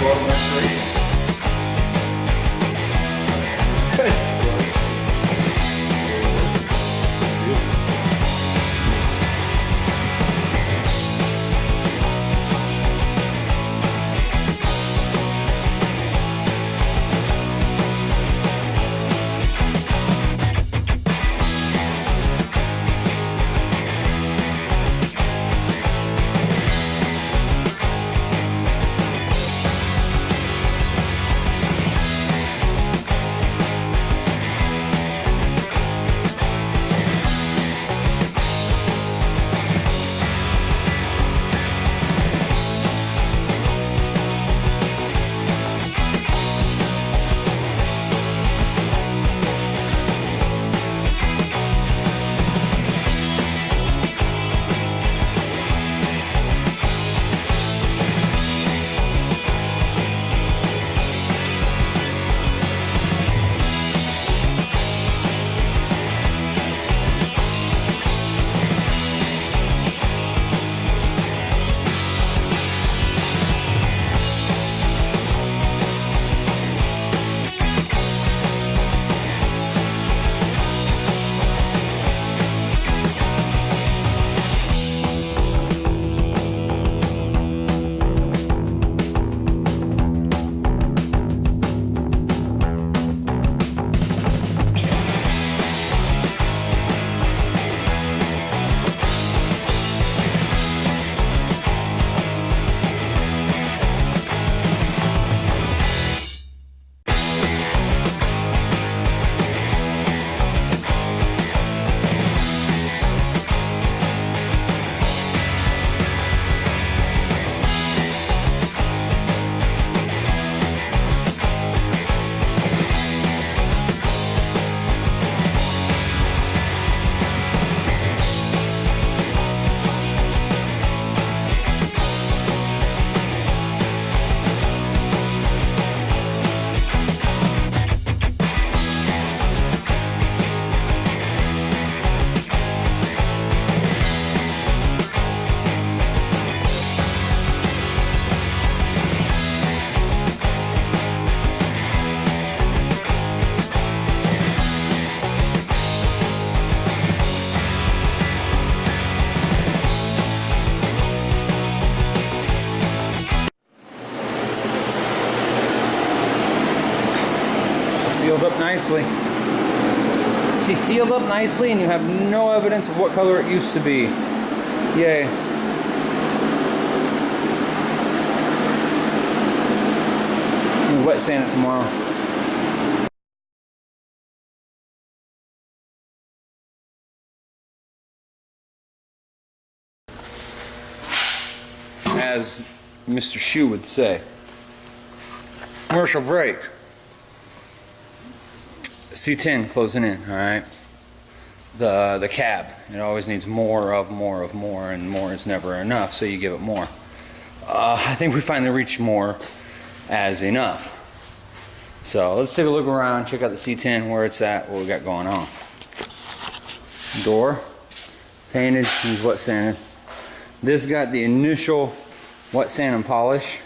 bottom restoration. Sealed up nicely. See, sealed up nicely, and you have no evidence of what color it used to be. Yay. We'll wet sand it tomorrow. As Mr. Shoe would say. Commercial break. C10 closing in, alright? The cab, it always needs more, and more is never enough, so you give it more. I think we finally reached more as enough. So let's take a look around, check out the C10, where it's at, what we got going on. Door, painted, he's wet sanded. This got the initial wet sand and polish.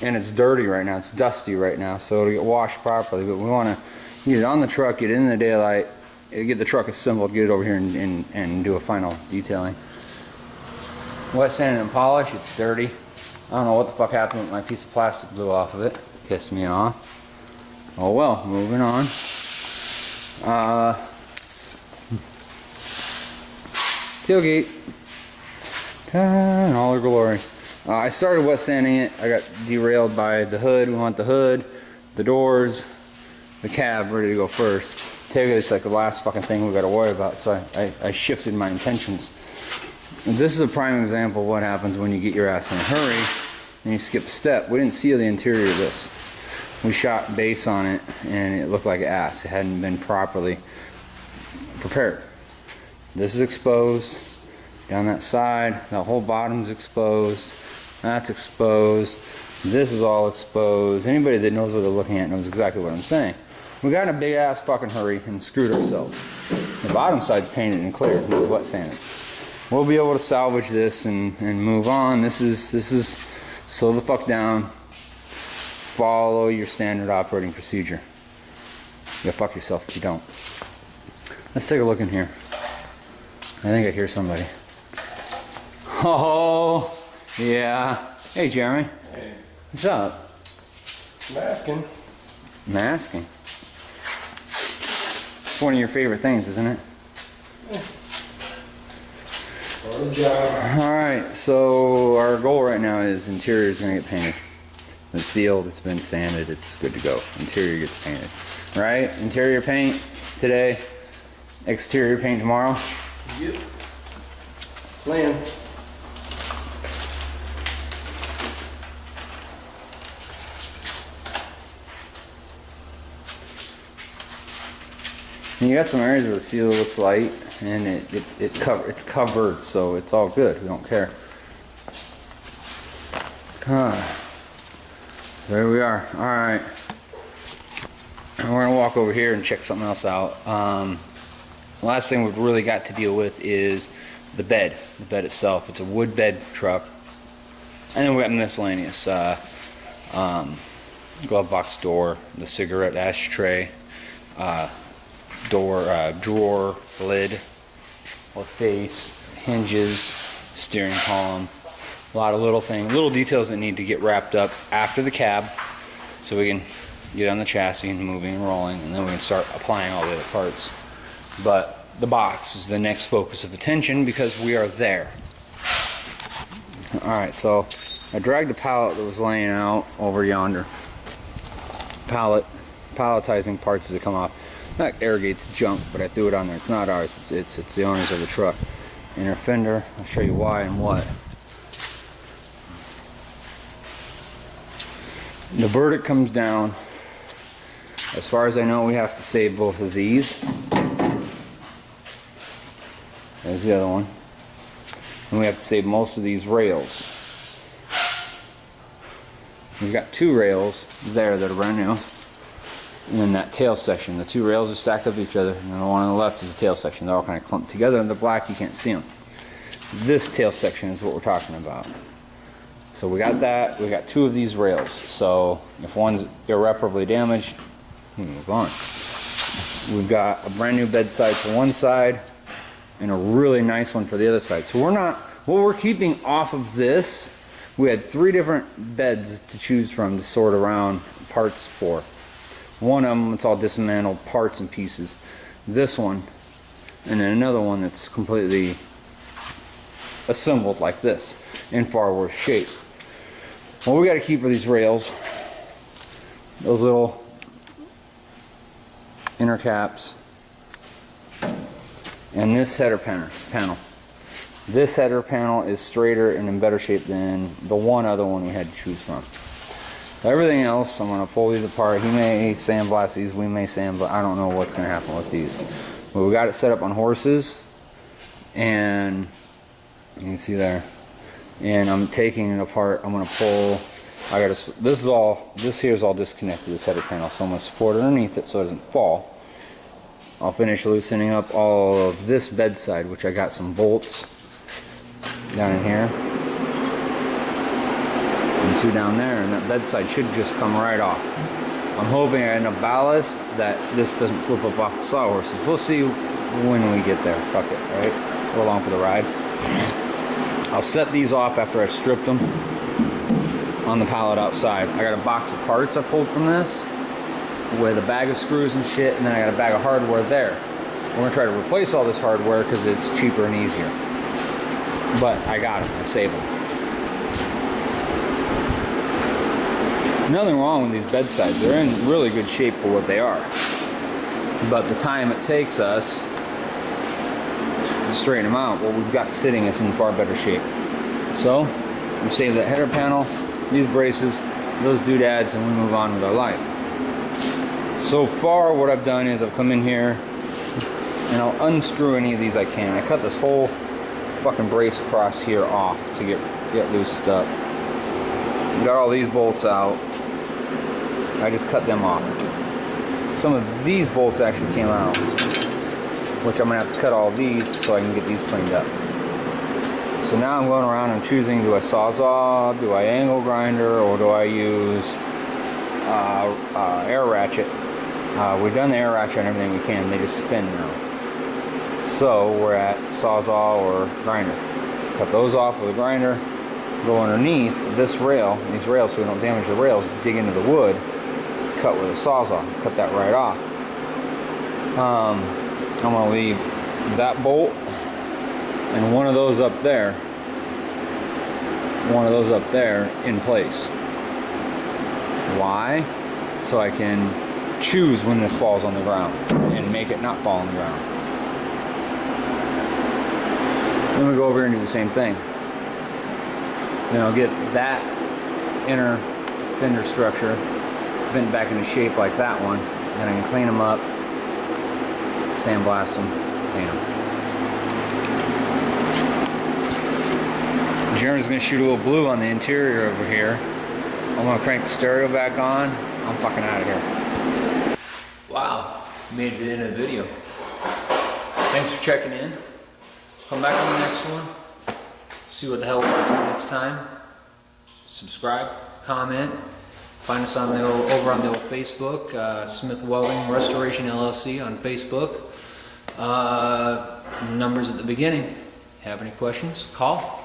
And it's dirty right now, it's dusty right now, so it'll get washed properly, but we want to get it on the truck, get it in the daylight, get the truck assembled, get it over here and do a final detailing. Wet sand and polish, it's dirty. I don't know what the fuck happened with my piece of plastic blew off of it. Pissed me off. Oh well, moving on. Tailgate. In all her glory. I started wet sanding it. I got derailed by the hood. We want the hood, the doors, the cab ready to go first. Tailgate's like the last fucking thing we got to worry about, so I shifted my intentions. And this is a prime example of what happens when you get your ass in a hurry and you skip a step. We didn't seal the interior of this. We shot base on it and it looked like ass. It hadn't been properly prepared. This is exposed. Down that side, the whole bottom's exposed. That's exposed. This is all exposed. Anybody that knows what they're looking at knows exactly what I'm saying. We got in a big ass fucking hurry and screwed ourselves. The bottom side's painted and cleared. It was wet sanded. we'll be able to salvage this and move on. This is slow the fuck down. Follow your standard operating procedure. You'll fuck yourself if you don't. Let's take a look in here. I think I hear somebody. Oh, yeah. Hey, Jeremy. Hey. What's up? Masking. Masking. It's one of your favorite things, isn't it? For the job. Alright, so our goal right now is interior is going to get painted. It's sealed, it's been sanded, it's good to go. Interior gets painted. Right? Interior paint today, exterior paint tomorrow. Yep. Plan. And you got some areas where the seal looks light and it's covered, so it's all good. We don't care. There we are. Alright. We're gonna walk over here and check something else out. Last thing we've really got to deal with is the bed itself. It's a wood bed truck. And then we got miscellaneous glove box door, the cigarette ashtray, door, drawer, lid, or face, hinges, steering column. A lot of little details that need to get wrapped up after the cab, so we can get on the chassis and moving and rolling, and then we can start applying all the other parts. But the box is the next focus of attention because we are there. Alright, so I dragged the pallet that was laying out over yonder. Palletizing parts as they come off. That irrigates junk, but I threw it on there. It's not ours, it's the owners of the truck. Inner fender, I'll show you why and what. The verdict comes down. As far as I know, we have to save both of these. There's the other one. And we have to save most of these rails. We've got two rails there that are brand new. And then that tail section. The two rails are stacked up to each other. And then the one on the left is the tail section. They're all kind of clumped together. And they're black, you can't see them. This tail section is what we're talking about. So we got that. We got two of these rails. So if one's irreparably damaged, we move on. We've got a brand new bedside for one side and a really nice one for the other side. So what we're keeping off of this, we had 3 different beds to choose from to sort around parts for. One of them, it's all dismantled parts and pieces. This one, and then another one that's completely assembled like this, in far worse shape. What we got to keep are these rails, those little inner caps, and this header panel. This header panel is straighter and in better shape than the one other one we had to choose from. Everything else, I'm going to pull these apart. He may sandblast these, we may sandblast. I don't know what's going to happen with these. But we got it set up on horses, and you can see there. And I'm taking it apart. I'm going to pull. This here is all disconnected, this header panel. So I'm going to support it underneath it so it doesn't fall. I'll finish loosening up all of this bedside, which I got some bolts down in here. And 2 down there, and that bedside should just come right off. I'm hoping I got enough ballast that this doesn't flip up off the sawhorses. We'll see when we get there. Fuck it, right? We're along for the ride. I'll set these off after I've stripped them on the pallet outside. I got a box of parts I pulled from this with a bag of screws and shit, and then I got a bag of hardware there. We're gonna try to replace all this hardware because it's cheaper and easier. But I got them, I saved them. Nothing wrong with these bedsides. They're in really good shape for what they are. But the time it takes us to straighten them out, what we've got sitting is in far better shape. So, we save that header panel, these braces, those doodads, and we move on with our life. So far, what I've done is I've come in here and I'll unscrew any of these I can. I cut this whole fucking brace across here off to get loosed up. Got all these bolts out. I just cut them off. Some of these bolts actually came out, which I'm gonna have to cut all these so I can get these cleaned up. So now I'm going around and choosing, do I sawzall, do I angle grinder, or do I use air ratchet? We've done the air ratchet and everything we can, they just spin now. So we're at sawzall or grinder. Cut those off with a grinder, go underneath this rail, these rails so we don't damage the rails, dig into the wood, cut with a sawzall, cut that right off. I'm going to leave that bolt and one of those up there in place. Why? So I can choose when this falls on the ground and make it not fall on the ground. Then we go over here and do the same thing. Then I'll get that inner fender structure bent back into shape like that one. Then I can clean them up, sandblast them, paint them. Jeremy's gonna shoot a little blue on the interior over here. I'm gonna crank the stereo back on. I'm fucking out of here. Wow, made it to the end of the video. Thanks for checking in. Come back on the next one. See what the hell we're up to next time. Subscribe, comment. Find us on over on the old Facebook, Smith Welding Restoration LLC on Facebook. Numbers at the beginning. Have any questions? Call.